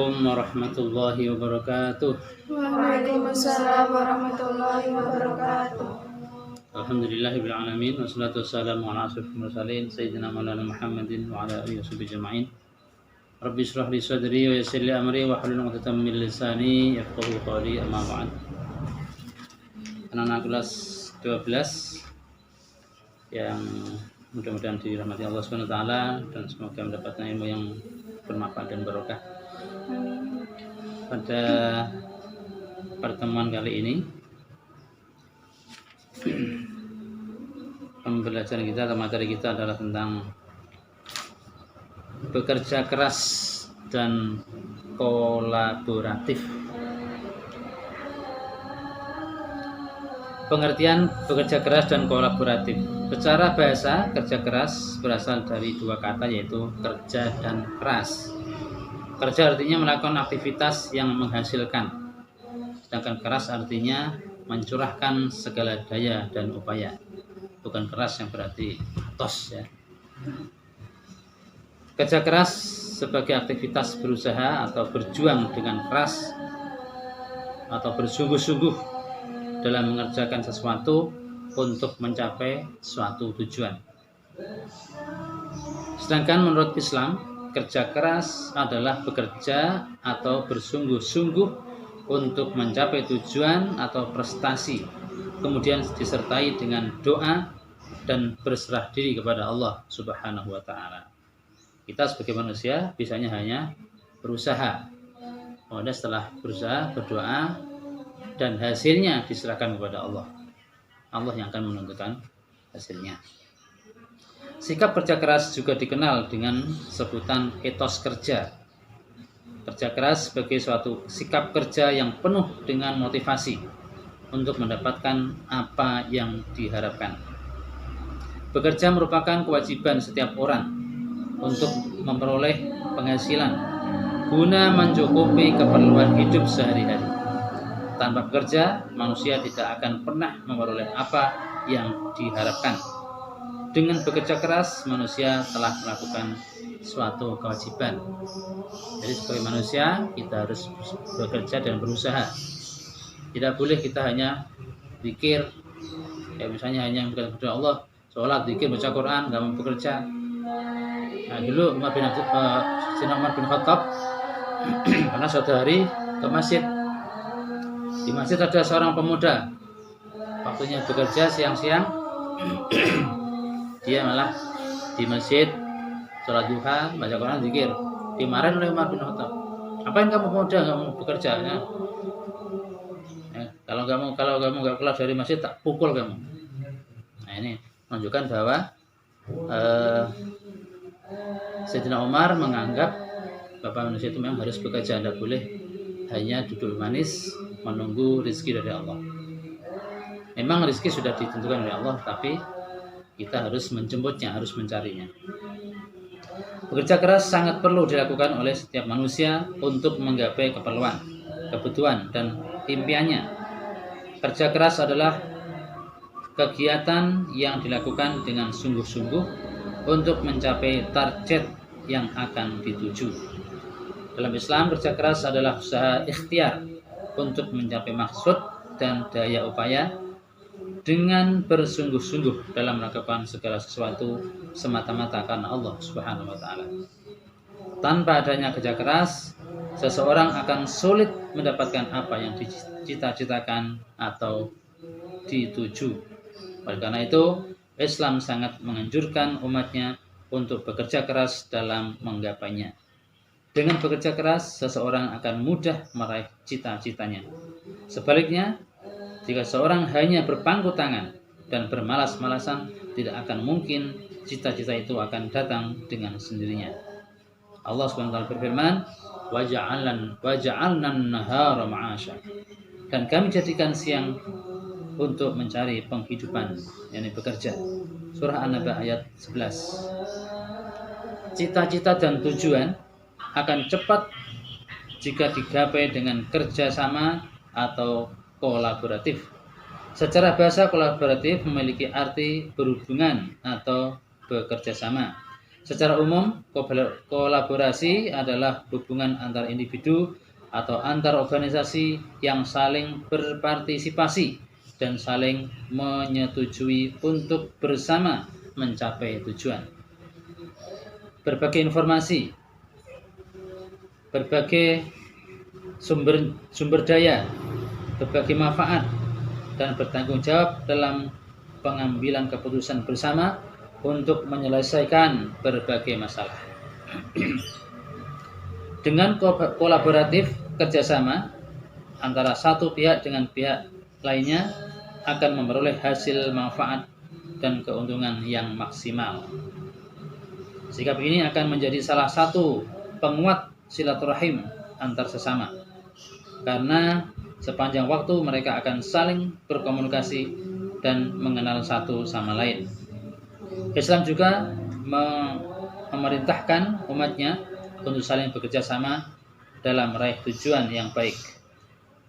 Assalamualaikum warahmatullahi wabarakatuh. Waalaikumsalam warahmatullahi wabarakatuh. Alhamdulillahirabbil alamin wassalatu wassalamu ala asyrofil mursalin sayyidina maulana Muhammadin wa ala alihi washabihi ajmain. Rabbi shrah li sadri wa yassir li amri wa hlul 'uqdatam min lisani yafqahu qawli, amma ba'd. Anak-anak kelas 12 yang mudah-mudahan dirahmati Allah Subhanahu wa taala dan semoga mendapatkan ilmu yang bermanfaat dan barokah. Pada pertemuan kali ini pembelajaran kita atau materi kita adalah tentang bekerja keras dan kolaboratif. Pengertian bekerja keras dan kolaboratif. Secara bahasa, kerja keras berasal dari dua kata, yaitu kerja dan keras. Kerja artinya melakukan aktivitas yang menghasilkan, sedangkan keras artinya mencurahkan segala daya dan upaya. Bukan keras yang berarti atos ya. Kerja keras sebagai aktivitas berusaha atau berjuang dengan keras atau bersungguh-sungguh dalam mengerjakan sesuatu untuk mencapai suatu tujuan. Sedangkan menurut Islam, kerja keras adalah bekerja atau bersungguh-sungguh untuk mencapai tujuan atau prestasi, kemudian disertai dengan doa dan berserah diri kepada Allah Subhanahu wa taala. Kita sebagai manusia biasanya hanya berusaha. Kemudian setelah berusaha, berdoa, dan hasilnya diserahkan kepada Allah. Allah yang akan menentukan hasilnya. Sikap kerja keras juga dikenal dengan sebutan etos kerja. Kerja keras sebagai suatu sikap kerja yang penuh dengan motivasi untuk mendapatkan apa yang diharapkan. Bekerja merupakan kewajiban setiap orang untuk memperoleh penghasilan guna mencukupi keperluan hidup sehari-hari. Tanpa bekerja, manusia tidak akan pernah memperoleh apa yang diharapkan. Dengan bekerja keras, manusia telah melakukan suatu kewajiban. Jadi sebagai manusia, kita harus bekerja dan berusaha. Tidak boleh kita hanya zikir, ya misalnya hanya berdoa Allah, sholat, zikir, baca Quran, nggak mau bekerja. Nah dulu Umar bin Khattab karena suatu hari ke masjid. Di masjid ada seorang pemuda, waktunya bekerja siang-siang, dia malah di masjid sholat duha, baca Quran, zikir. Dimarahin oleh Umar bin Khattab. Apain kamu pemuda, nggak mau bekerja? Ya. Kalau kamu nggak keluar dari masjid, tak pukul kamu. Nah ini menunjukkan bahwa Sayyidina Umar menganggap bapak manusia itu memang harus bekerja, tidak boleh hanya duduk manis menunggu rezeki dari Allah. Memang rezeki sudah ditentukan oleh Allah, tapi kita harus menjemputnya, harus mencarinya. Bekerja keras sangat perlu dilakukan oleh setiap manusia untuk menggapai keperluan, kebutuhan, dan impiannya. Kerja keras adalah kegiatan yang dilakukan dengan sungguh-sungguh untuk mencapai target yang akan dituju. Dalam Islam, kerja keras adalah usaha ikhtiar untuk mencapai maksud dan daya upaya dengan bersungguh-sungguh dalam melakukan segala sesuatu semata-mata karena Allah Subhanahu wa taala. Tanpa adanya kerja keras, seseorang akan sulit mendapatkan apa yang dicita-citakan atau dituju. Oleh karena itu, Islam sangat menganjurkan umatnya untuk bekerja keras dalam menggapainya. Dengan bekerja keras, seseorang akan mudah meraih cita-citanya. Sebaliknya, jika seorang hanya berpangku tangan dan bermalas-malasan, tidak akan mungkin cita-cita itu akan datang dengan sendirinya. Allah SWT berfirman, وَجَعَلْنَا النَّهَارَ مَعَاشًا. Dan kami jadikan siang untuk mencari penghidupan, yakni bekerja. Surah An-Naba ayat 11. Cita-cita dan tujuan akan cepat jika digapai dengan kerjasama atau kolaboratif. Secara bahasa, kolaboratif memiliki arti berhubungan atau bekerja sama. Secara umum, kolaborasi adalah hubungan antar individu atau antar organisasi yang saling berpartisipasi dan saling menyetujui untuk bersama mencapai tujuan. Berbagai informasi, berbagai sumber daya, berbagai manfaat, dan bertanggung jawab dalam pengambilan keputusan bersama untuk menyelesaikan berbagai masalah. Dengan kolaboratif kerjasama antara satu pihak dengan pihak lainnya akan memperoleh hasil manfaat dan keuntungan yang maksimal. Sikap ini akan menjadi salah satu penguat silaturahim antar sesama, karena sepanjang waktu mereka akan saling berkomunikasi dan mengenal satu sama lain. Islam juga memerintahkan umatnya untuk saling bekerja sama dalam meraih tujuan yang baik.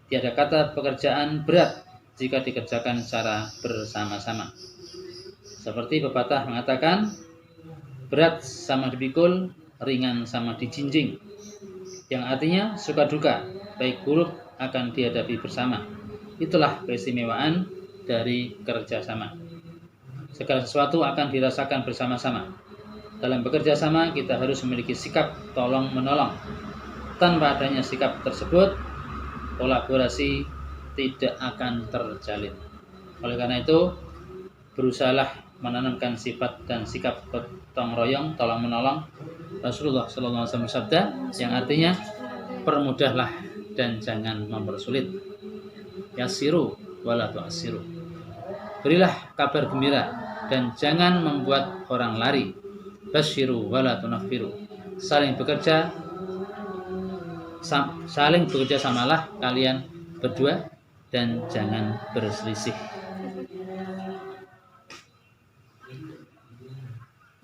Tiada kata pekerjaan berat jika dikerjakan secara bersama-sama. Seperti pepatah mengatakan, berat sama dipikul, ringan sama dijinjing. Yang artinya suka duka, baik buruk akan dihadapi bersama. Itulah keistimewaan dari kerjasama. Segala sesuatu akan dirasakan bersama-sama. Dalam bekerja sama, kita harus memiliki sikap tolong-menolong. Tanpa adanya sikap tersebut, kolaborasi tidak akan terjalin. Oleh karena itu, berusahalah menanamkan sifat dan sikap gotong royong, tolong-menolong. Rasulullah SAW bersabda, yang artinya, permudahlah dan jangan mempersulit. Yassiru wala tu'assiru. Berilah kabar gembira dan jangan membuat orang lari. Basyiru wala tunaffiru. Saling bekerja samalah kalian berdua dan jangan berselisih.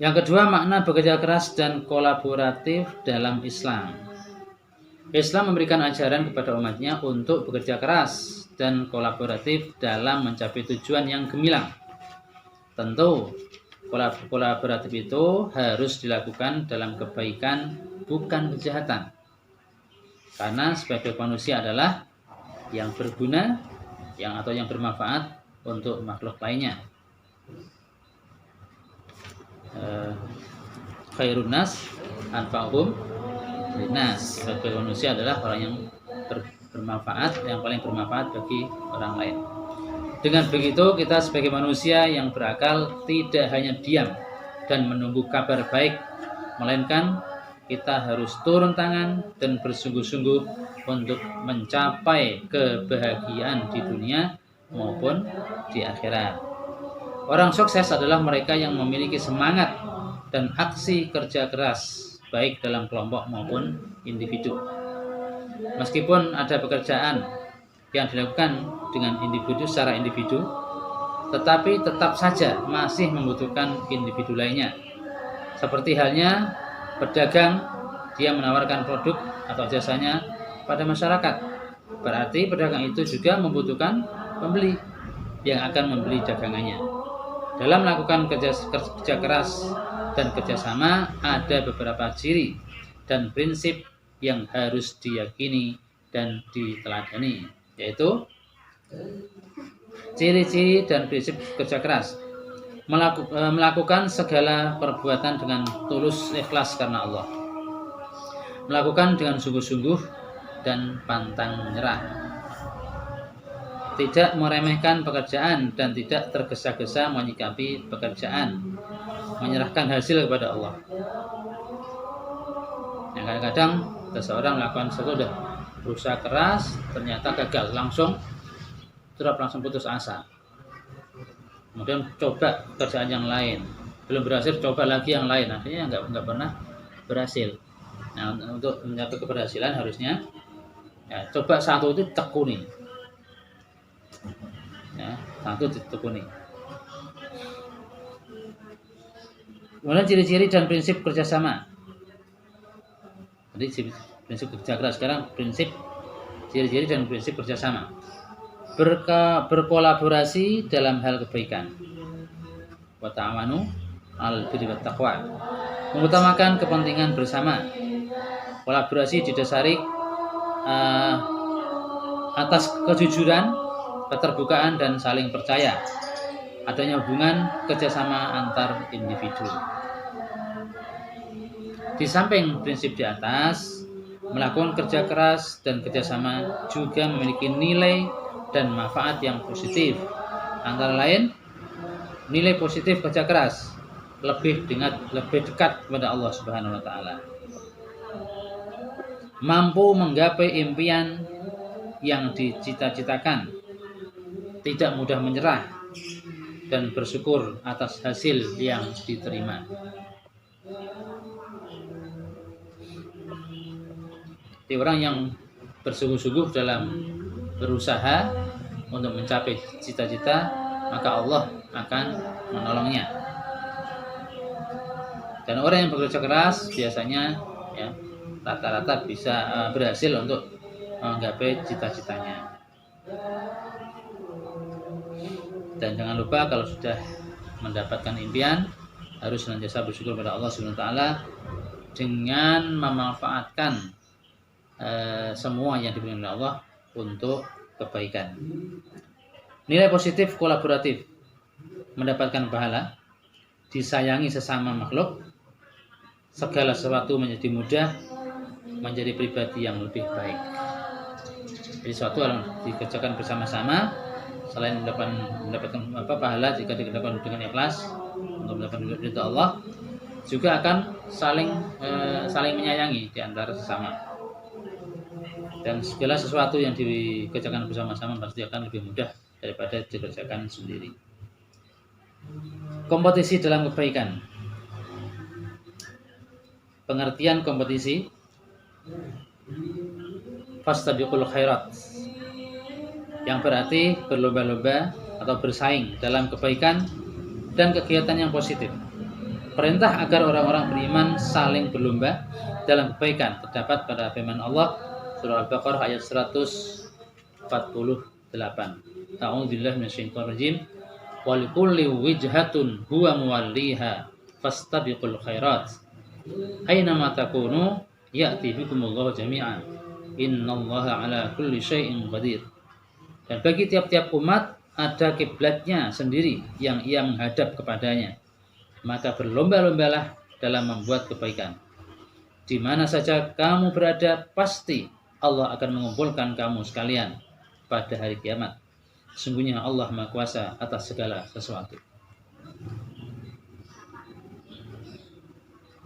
Yang kedua, makna bekerja keras dan kolaboratif dalam Islam. Islam memberikan ajaran kepada umatnya untuk bekerja keras dan kolaboratif dalam mencapai tujuan yang gemilang. Tentu, kolaboratif itu harus dilakukan dalam kebaikan, bukan kejahatan. Karena sebagai manusia adalah yang berguna, yang bermanfaat untuk makhluk lainnya. Khairun nas anfa'uhum linnas. Sebagai manusia adalah orang yang bermanfaat, yang paling bermanfaat bagi orang lain. Dengan begitu, kita sebagai manusia yang berakal tidak hanya diam dan menunggu kabar baik, melainkan kita harus turun tangan dan bersungguh-sungguh untuk mencapai kebahagiaan di dunia maupun di akhirat. Orang sukses adalah mereka yang memiliki semangat dan aksi kerja keras, baik dalam kelompok maupun individu. Meskipun ada pekerjaan yang dilakukan dengan individu secara individu, tetapi tetap saja masih membutuhkan individu lainnya. Seperti halnya pedagang, dia menawarkan produk atau jasanya pada masyarakat. Berarti pedagang itu juga membutuhkan pembeli yang akan membeli dagangannya. Dalam melakukan kerja keras dan kerjasama, ada beberapa ciri dan prinsip yang harus diyakini dan diteladani, yaitu ciri-ciri dan prinsip kerja keras. Melakukan segala perbuatan dengan tulus ikhlas karena Allah. Melakukan dengan sungguh-sungguh dan pantang menyerah. Tidak meremehkan pekerjaan dan tidak tergesa-gesa menyikapi pekerjaan. Menyerahkan hasil kepada Allah. Yang kadang-kadang seseorang melakukan sesuatu sudah berusaha keras, ternyata gagal, langsung putus asa. Kemudian coba pekerjaan yang lain, belum berhasil, coba lagi yang lain, akhirnya nggak pernah berhasil. Nah, untuk mencapai keberhasilan harusnya coba satu itu tekuni. Satu ditekuni. Kemudian ciri-ciri dan prinsip kerjasama. Tadi prinsip kerja keras, sekarang prinsip ciri-ciri dan prinsip kerjasama. Berkolaborasi dalam hal kebaikan. Wa ta'awanu 'alal birri wat taqwa. Mengutamakan kepentingan bersama. Kolaborasi didasari atas kejujuran, keterbukaan, dan saling percaya. Adanya hubungan kerjasama antar individu. Di samping prinsip di atas, melakukan kerja keras dan kerjasama juga memiliki nilai dan manfaat yang positif. Antara lain, nilai positif kerja keras lebih dekat kepada Allah Subhanahu wa taala. Mampu menggapai impian yang dicita-citakan, tidak mudah menyerah, dan bersyukur atas hasil yang diterima. Jadi orang yang bersungguh-sungguh dalam berusaha untuk mencapai cita-cita, maka Allah akan menolongnya. Dan orang yang bekerja keras biasanya ya rata-rata bisa berhasil untuk menggapai cita-citanya. Dan jangan lupa kalau sudah mendapatkan impian, harus senantiasa bersyukur pada Allah Subhanahu wa taala dengan memanfaatkan semua yang diberikan oleh Allah untuk kebaikan. Nilai positif kolaboratif, mendapatkan pahala, disayangi sesama makhluk, segala sesuatu menjadi mudah, menjadi pribadi yang lebih baik. Jadi sesuatu yang dikerjakan bersama-sama, selain mendapatkan pahala jika dikerjakan dengan ikhlas untuk mendapatkan ridha Allah, juga akan saling menyayangi di antara sesama. Dan segala sesuatu yang dikerjakan bersama-sama pasti akan lebih mudah daripada dikerjakan sendiri. Kompetisi dalam kebaikan. Pengertian kompetisi, fastabiqul khairat, yang berarti berlomba-lomba atau bersaing dalam kebaikan dan kegiatan yang positif. Perintah agar orang-orang beriman saling berlomba dalam kebaikan terdapat pada firman Allah surah Al-Baqarah ayat 148. A'udzubillahi minasyaitonir rajim. Wa likulli wijhatun huwa muwalliha fastabiqul khairat. Aina ma takunu ya'ti bikumullahu jami'an. Innallaha ala kulli syai'in qadir. Dan bagi tiap-tiap umat ada kiblatnya sendiri yang ia menghadap kepadanya. Maka berlomba-lombalah dalam membuat kebaikan. Di mana saja kamu berada, pasti Allah akan mengumpulkan kamu sekalian pada hari kiamat. Sungguhnya Allah Maha Kuasa atas segala sesuatu.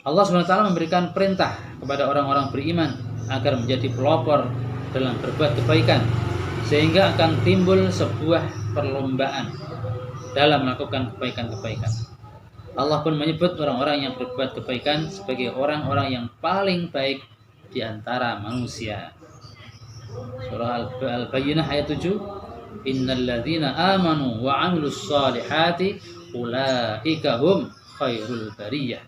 Allah SWT memberikan perintah kepada orang-orang beriman agar menjadi pelopor dalam berbuat kebaikan, sehingga akan timbul sebuah perlombaan dalam melakukan kebaikan-kebaikan. Allah pun menyebut orang-orang yang berbuat kebaikan sebagai orang-orang yang paling baik di antara manusia. Surah Al-Bayyinah ayat 7. Innal ladzina amanu wa 'amilus shalihati ulaika hum khairul bariyah.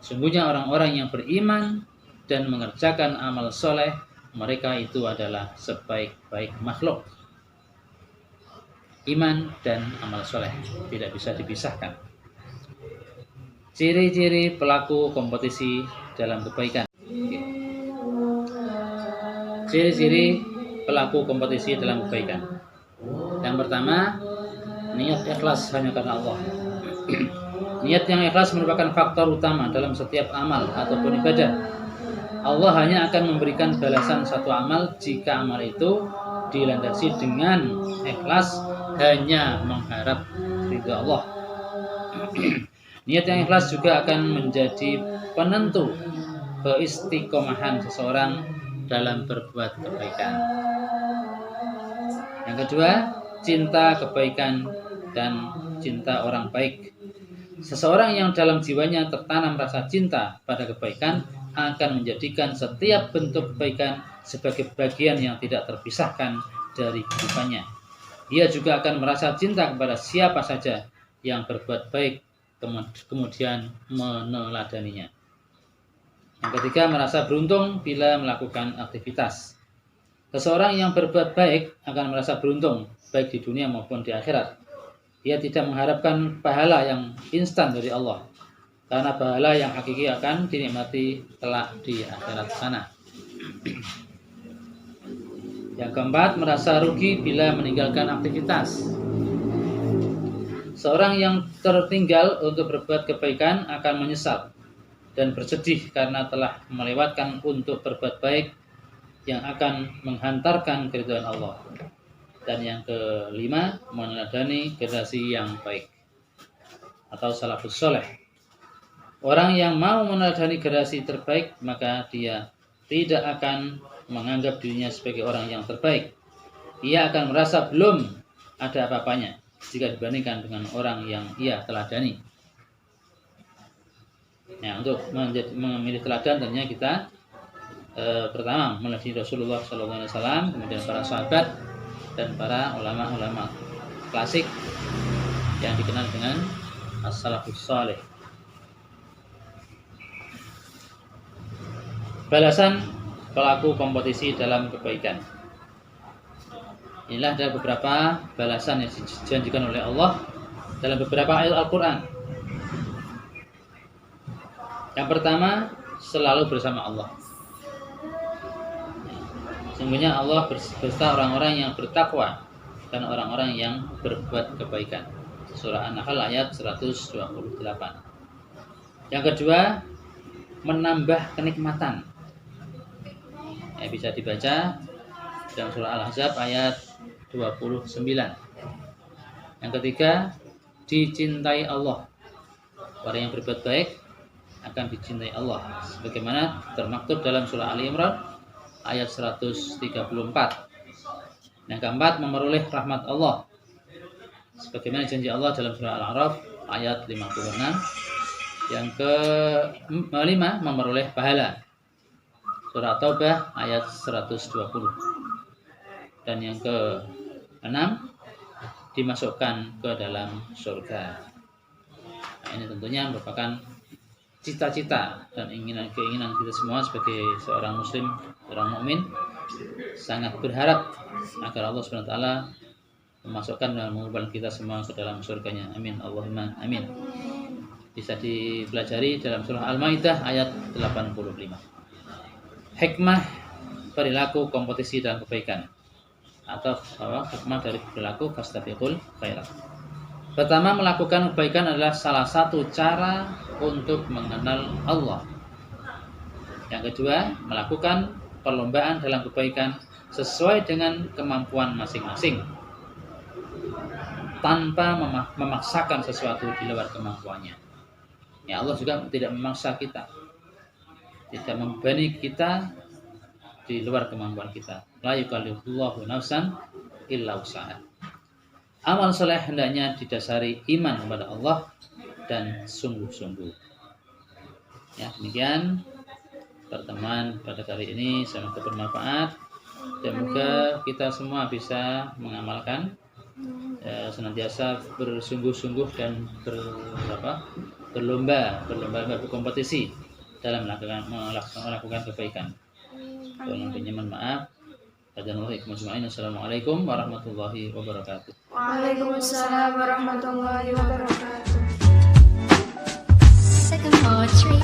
Sungguhnya orang-orang yang beriman dan mengerjakan amal soleh, mereka itu adalah sebaik-baik makhluk. Iman dan amal soleh tidak bisa dipisahkan. Ciri-ciri pelaku kompetisi dalam kebaikan. Ciri-ciri pelaku kompetisi dalam kebaikan. Yang pertama, niat ikhlas hanya karena Allah. Niat yang ikhlas merupakan faktor utama dalam setiap amal ataupun ibadah. Allah hanya akan memberikan balasan satu amal jika amal itu dilandasi dengan ikhlas, hanya mengharap ridha Allah. Niat yang ikhlas juga akan menjadi penentu keistiqomahan seseorang dalam berbuat kebaikan. Yang kedua, cinta kebaikan dan cinta orang baik. Seseorang yang dalam jiwanya tertanam rasa cinta pada kebaikan akan menjadikan setiap bentuk kebaikan sebagai bagian yang tidak terpisahkan dari kehidupannya. Ia juga akan merasa cinta kepada siapa saja yang berbuat baik, kemudian meneladaninya. Yang ketiga, merasa beruntung bila melakukan aktivitas. Seseorang yang berbuat baik akan merasa beruntung baik di dunia maupun di akhirat. Ia tidak mengharapkan pahala yang instan dari Allah. karena pahala yang hakiki akan dinikmati kelak di akhirat sana. Yang keempat, merasa rugi bila meninggalkan aktivitas. Seorang yang tertinggal untuk berbuat kebaikan akan menyesal dan bersedih karena telah melewatkan untuk berbuat baik yang akan menghantarkan keridhaan Allah. Dan yang kelima, meneladani generasi yang baik atau salafus soleh. Orang yang mau meneladani generasi terbaik, maka dia tidak akan menganggap dirinya sebagai orang yang terbaik. Ia akan merasa belum ada apa-apanya jika dibandingkan dengan orang yang ia teladani. Nah, untuk memilih teladan tentunya kita pertama meneladani Rasulullah SAW, kemudian para sahabat dan para ulama-ulama klasik yang dikenal dengan as-salafus saleh. Balasan pelaku kompetisi dalam kebaikan. Inilah ada beberapa balasan yang dijanjikan oleh Allah dalam beberapa ayat Al-Quran. Yang pertama, selalu bersama Allah. Sesungguhnya Allah beserta orang-orang yang bertakwa dan orang-orang yang berbuat kebaikan. Surah An-Nahl ayat 128. Yang kedua, menambah kenikmatan. Bisa dibaca dalam surah Al-Ahzab ayat 29. Yang ketiga, dicintai Allah. Orang yang berbuat baik akan dicintai Allah, sebagaimana termaktub dalam surah Ali Imran ayat 134. Yang keempat, memperoleh rahmat Allah, sebagaimana janji Allah dalam surah Al-A'raf ayat 56. Yang kelima, memperoleh pahala, surah Taubah ayat 120. Dan yang keenam, dimasukkan ke dalam surga. Nah, ini tentunya merupakan cita-cita dan keinginan kita semua sebagai seorang muslim, seorang mukmin, sangat berharap agar Allah SWT memasukkan dan mengumpulkan kita semua ke dalam surganya. Amin. Allahumma amin. Bisa dipelajari dalam surah Al-Maidah ayat 85. Hikmah perilaku kompetisi dalam kebaikan, atau hikmah dari perilaku fastabiqul khairat. Pertama, melakukan kebaikan adalah salah satu cara untuk mengenal Allah. Yang kedua, melakukan perlombaan dalam kebaikan sesuai dengan kemampuan masing-masing, tanpa memaksakan sesuatu di luar kemampuannya. Ya, Allah juga tidak memaksa kita, tidak membebani kita di luar kemampuan kita. La yukallifullahu nafsan illa wus'aha. Amal soleh hendaknya didasari iman kepada Allah dan sungguh-sungguh. Ya, demikian pertemuan pada kali ini, semoga bermanfaat. Semoga kita semua bisa mengamalkan, senantiasa bersungguh-sungguh dan berlomba berkompetisi dalam melakukan kebaikan. Tolong pinjaman maaf. Assalamualaikum warahmatullahi wabarakatuh. Waalaikumsalam warahmatullahi wabarakatuh. Second poetry.